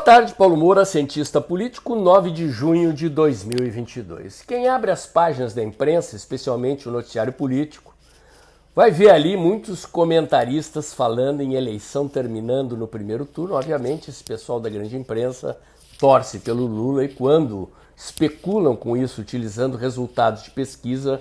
tarde, Paulo Moura, cientista político, 9 de junho de 2022. Quem abre as páginas da imprensa, especialmente o noticiário político, vai ver ali muitos comentaristas falando em eleição terminando no primeiro turno. Obviamente, esse pessoal da grande imprensa torce pelo Lula e quando especulam com isso, utilizando resultados de pesquisa,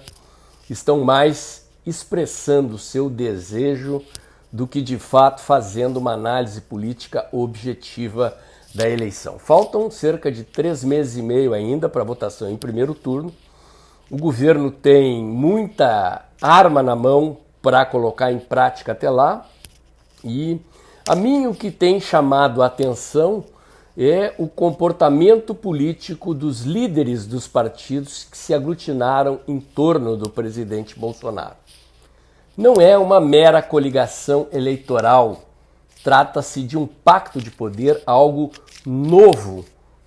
estão mais expressando seu desejo do que de fato fazendo uma análise política objetiva da eleição. Faltam cerca de 3 meses e meio ainda para a votação em primeiro turno. O governo tem muita arma na mão para colocar em prática até lá. E a mim o que tem chamado a atenção é o comportamento político dos líderes dos partidos que se aglutinaram em torno do presidente Bolsonaro. Não é uma mera coligação eleitoral, trata-se de um pacto de poder, algo novo,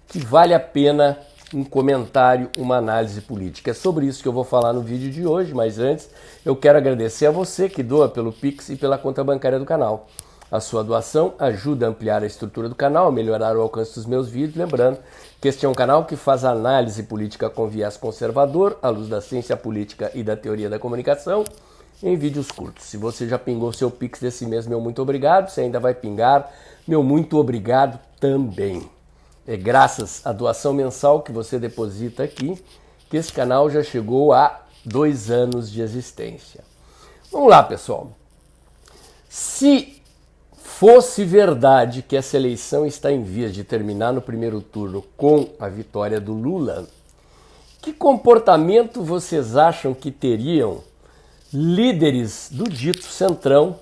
que vale a pena um comentário, uma análise política. É sobre isso que eu vou falar no vídeo de hoje, mas antes eu quero agradecer a você que doa pelo Pix e pela conta bancária do canal. A sua doação ajuda a ampliar a estrutura do canal, a melhorar o alcance dos meus vídeos, lembrando que este é um canal que faz análise política com viés conservador, à luz da ciência política e da teoria da comunicação, em vídeos curtos. Se você já pingou seu Pix desse mês, meu muito obrigado. Se ainda vai pingar, meu muito obrigado também. É graças à doação mensal que você deposita aqui que esse canal já chegou a 2 anos de existência. Vamos lá, pessoal. Se fosse verdade que essa eleição está em vias de terminar no primeiro turno com a vitória do Lula, que comportamento vocês acham que teriam líderes do dito centrão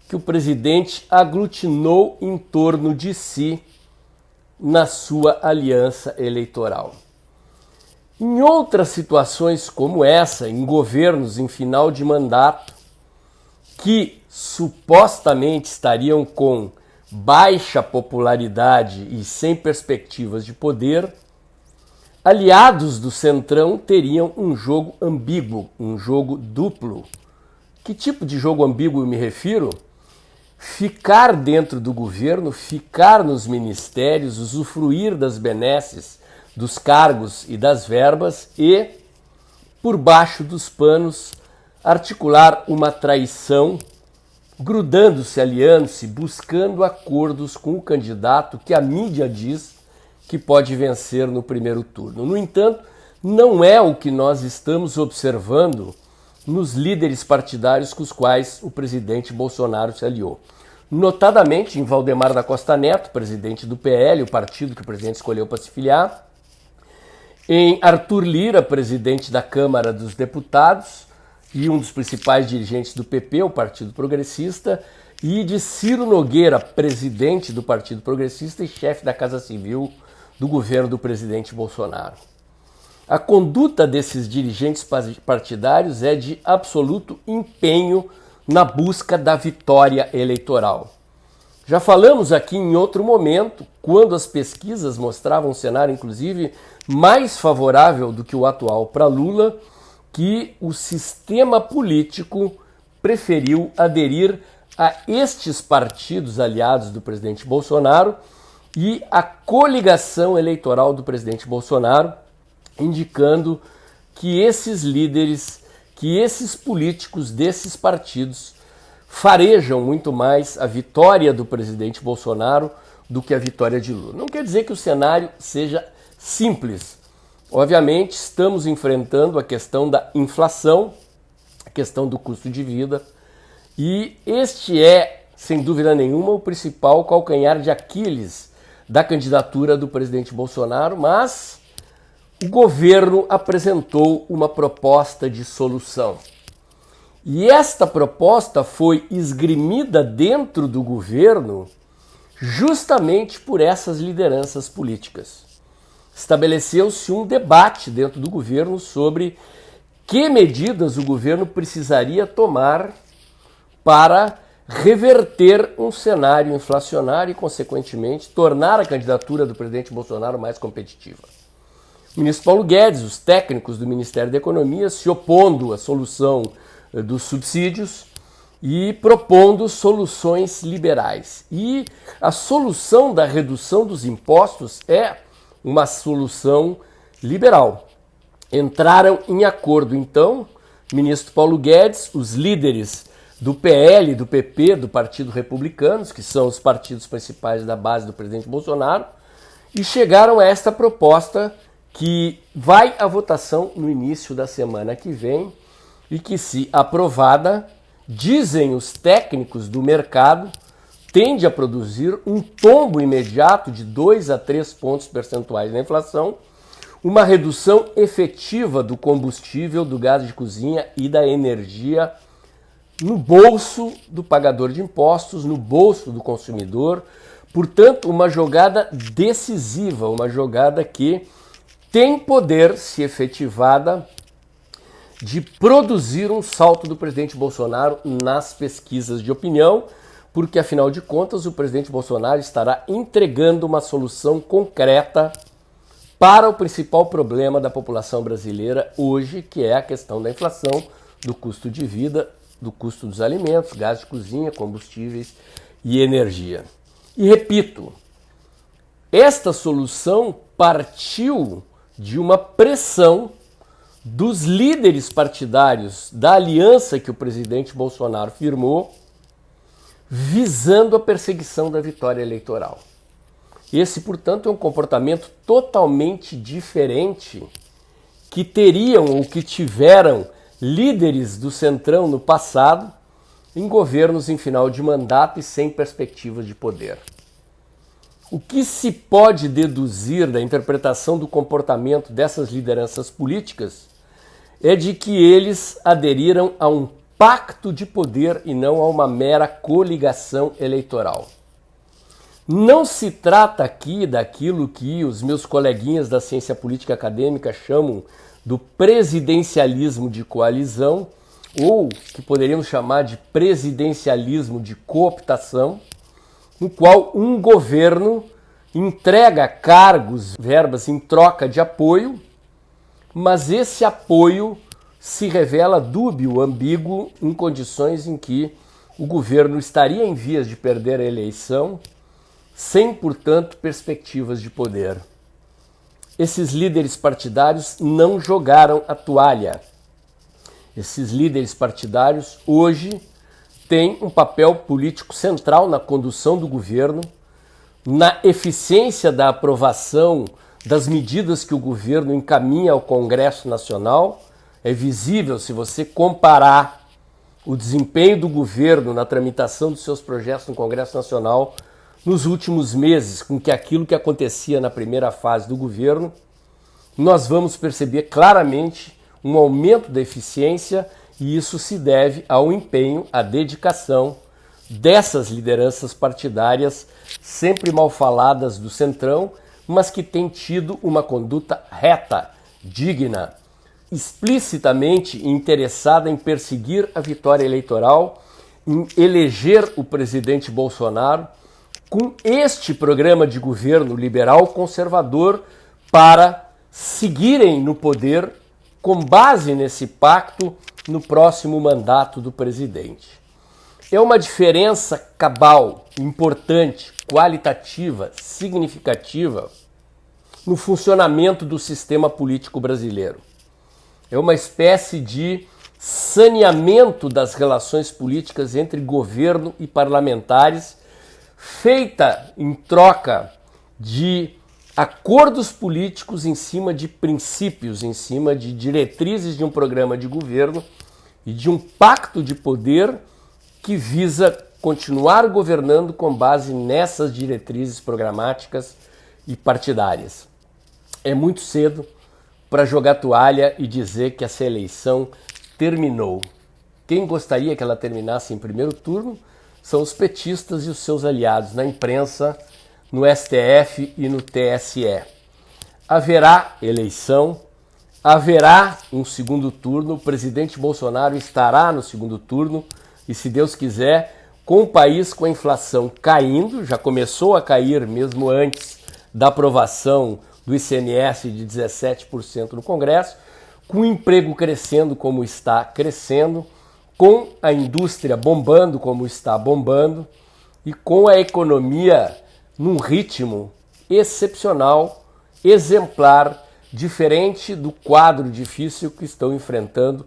que o presidente aglutinou em torno de si na sua aliança eleitoral? Em outras situações como essa, em governos em final de mandato, que supostamente estariam com baixa popularidade e sem perspectivas de poder, aliados do centrão teriam um jogo ambíguo, um jogo duplo. Que tipo de jogo ambíguo eu me refiro? Ficar dentro do governo, ficar nos ministérios, usufruir das benesses, dos cargos e das verbas e, por baixo dos panos, articular uma traição, grudando-se, aliando-se, buscando acordos com o candidato que a mídia diz que pode vencer no primeiro turno. No entanto, não é o que nós estamos observando nos líderes partidários com os quais o presidente Bolsonaro se aliou. Notadamente em Valdemar da Costa Neto, presidente do PL, o partido que o presidente escolheu para se filiar, em Arthur Lira, presidente da Câmara dos Deputados e um dos principais dirigentes do PP, o Partido Progressista, e de Ciro Nogueira, presidente do Partido Progressista e chefe da Casa Civil do governo do presidente Bolsonaro. A conduta desses dirigentes partidários é de absoluto empenho na busca da vitória eleitoral. Já falamos aqui em outro momento, quando as pesquisas mostravam um cenário, inclusive, mais favorável do que o atual para Lula, que o sistema político preferiu aderir a estes partidos aliados do presidente Bolsonaro e a coligação eleitoral do presidente Bolsonaro, indicando que esses líderes, que esses políticos desses partidos farejam muito mais a vitória do presidente Bolsonaro do que a vitória de Lula. Não quer dizer que o cenário seja simples. Obviamente, estamos enfrentando a questão da inflação, a questão do custo de vida, e este é, sem dúvida nenhuma, o principal calcanhar de Aquiles da candidatura do presidente Bolsonaro, mas o governo apresentou uma proposta de solução. E esta proposta foi esgrimida dentro do governo justamente por essas lideranças políticas. Estabeleceu-se um debate dentro do governo sobre que medidas o governo precisaria tomar para reverter um cenário inflacionário e, consequentemente, tornar a candidatura do presidente Bolsonaro mais competitiva. O ministro Paulo Guedes, os técnicos do Ministério da Economia se opondo à solução dos subsídios e propondo soluções liberais. E a solução da redução dos impostos é uma solução liberal. Entraram em acordo, então, o ministro Paulo Guedes, os líderes do PL, do PP, do Partido Republicano, que são os partidos principais da base do presidente Bolsonaro, e chegaram a esta proposta que vai à votação no início da semana que vem e que, se aprovada, dizem os técnicos do mercado, tende a produzir um tombo imediato de 2 a 3 pontos percentuais na inflação, uma redução efetiva do combustível, do gás de cozinha e da energia no bolso do pagador de impostos, no bolso do consumidor. Portanto, uma jogada decisiva, uma jogada que tem poder, se efetivada, de produzir um salto do presidente Bolsonaro nas pesquisas de opinião, porque, afinal de contas, o presidente Bolsonaro estará entregando uma solução concreta para o principal problema da população brasileira hoje, que é a questão da inflação, do custo de vida, do custo dos alimentos, gás de cozinha, combustíveis e energia. E repito, esta solução partiu de uma pressão dos líderes partidários da aliança que o presidente Bolsonaro firmou, visando a perseguição da vitória eleitoral. Esse, portanto, é um comportamento totalmente diferente que teriam ou que tiveram líderes do Centrão no passado, em governos em final de mandato e sem perspectivas de poder. O que se pode deduzir da interpretação do comportamento dessas lideranças políticas é de que eles aderiram a um pacto de poder e não a uma mera coligação eleitoral. Não se trata aqui daquilo que os meus coleguinhas da ciência política acadêmica chamam do presidencialismo de coalizão, ou que poderíamos chamar de presidencialismo de cooptação, no qual um governo entrega cargos, verbas em troca de apoio, mas esse apoio se revela dúbio, ambíguo, em condições em que o governo estaria em vias de perder a eleição, sem, portanto, perspectivas de poder. Esses líderes partidários não jogaram a toalha. Esses líderes partidários hoje têm um papel político central na condução do governo, na eficiência da aprovação das medidas que o governo encaminha ao Congresso Nacional. É visível, se você comparar o desempenho do governo na tramitação dos seus projetos no Congresso Nacional nos últimos meses, com aquilo que acontecia na primeira fase do governo, nós vamos perceber claramente um aumento da eficiência, e isso se deve ao empenho, à dedicação dessas lideranças partidárias, sempre mal faladas do Centrão, mas que têm tido uma conduta reta, digna, explicitamente interessada em perseguir a vitória eleitoral, em eleger o presidente Bolsonaro, com este programa de governo liberal conservador, para seguirem no poder com base nesse pacto no próximo mandato do presidente. É uma diferença cabal, importante, qualitativa, significativa no funcionamento do sistema político brasileiro. É uma espécie de saneamento das relações políticas entre governo e parlamentares, feita em troca de acordos políticos em cima de princípios, em cima de diretrizes de um programa de governo e de um pacto de poder que visa continuar governando com base nessas diretrizes programáticas e partidárias. É muito cedo para jogar toalha e dizer que essa eleição terminou. Quem gostaria que ela terminasse em primeiro turno são os petistas e os seus aliados na imprensa, no STF e no TSE. Haverá eleição, haverá um segundo turno, o presidente Bolsonaro estará no segundo turno e, se Deus quiser, com o país com a inflação caindo, já começou a cair mesmo antes da aprovação do ICMS de 17% no Congresso, com o emprego crescendo como está crescendo, com a indústria bombando como está bombando e com a economia num ritmo excepcional, exemplar, diferente do quadro difícil que estão enfrentando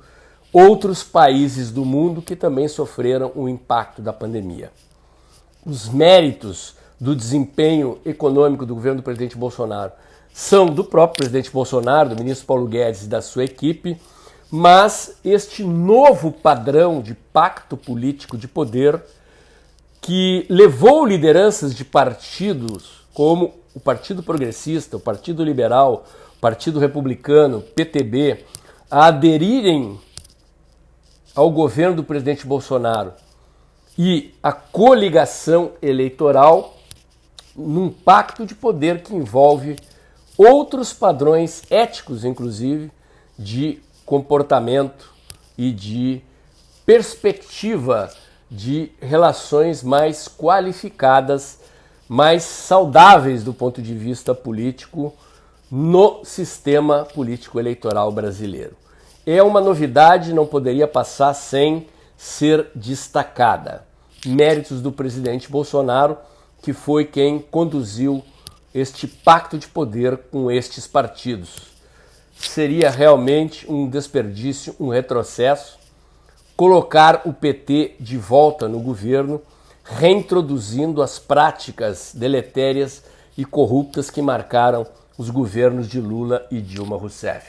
outros países do mundo que também sofreram o impacto da pandemia. Os méritos do desempenho econômico do governo do presidente Bolsonaro são do próprio presidente Bolsonaro, do ministro Paulo Guedes e da sua equipe, mas este novo padrão de pacto político de poder que levou lideranças de partidos como o Partido Progressista, o Partido Liberal, o Partido Republicano, PTB, a aderirem ao governo do presidente Bolsonaro e a coligação eleitoral num pacto de poder que envolve outros padrões éticos, inclusive, de comportamento e de perspectiva de relações mais qualificadas, mais saudáveis do ponto de vista político no sistema político eleitoral brasileiro. É uma novidade, não poderia passar sem ser destacada. Méritos do presidente Bolsonaro, que foi quem conduziu este pacto de poder com estes partidos. Seria realmente um desperdício, um retrocesso, colocar o PT de volta no governo, reintroduzindo as práticas deletérias e corruptas que marcaram os governos de Lula e Dilma Rousseff.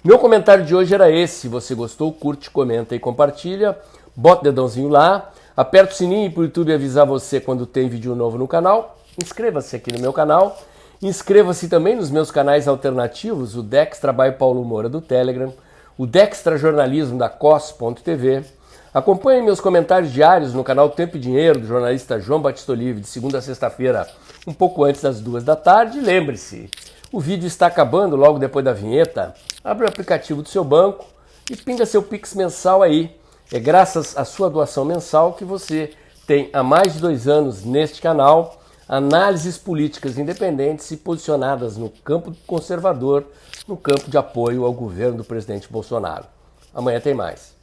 Meu comentário de hoje era esse. Se você gostou, curte, comenta e compartilha. Bota o dedãozinho lá. Aperta o sininho para o YouTube avisar você quando tem vídeo novo no canal. Inscreva-se aqui no meu canal. Inscreva-se também nos meus canais alternativos, o Dextra by Paulo Moura do Telegram, o Dextra Jornalismo da COS.tv. Acompanhe meus comentários diários no canal Tempo e Dinheiro do jornalista João Batista Olive, de segunda a sexta-feira, um pouco antes das 2 da tarde. Lembre-se, o vídeo está acabando logo depois da vinheta. Abre o aplicativo do seu banco e pinga seu Pix mensal aí. É graças à sua doação mensal que você tem há mais de 2 anos neste canal análises políticas independentes e posicionadas no campo conservador, no campo de apoio ao governo do presidente Bolsonaro. Amanhã tem mais.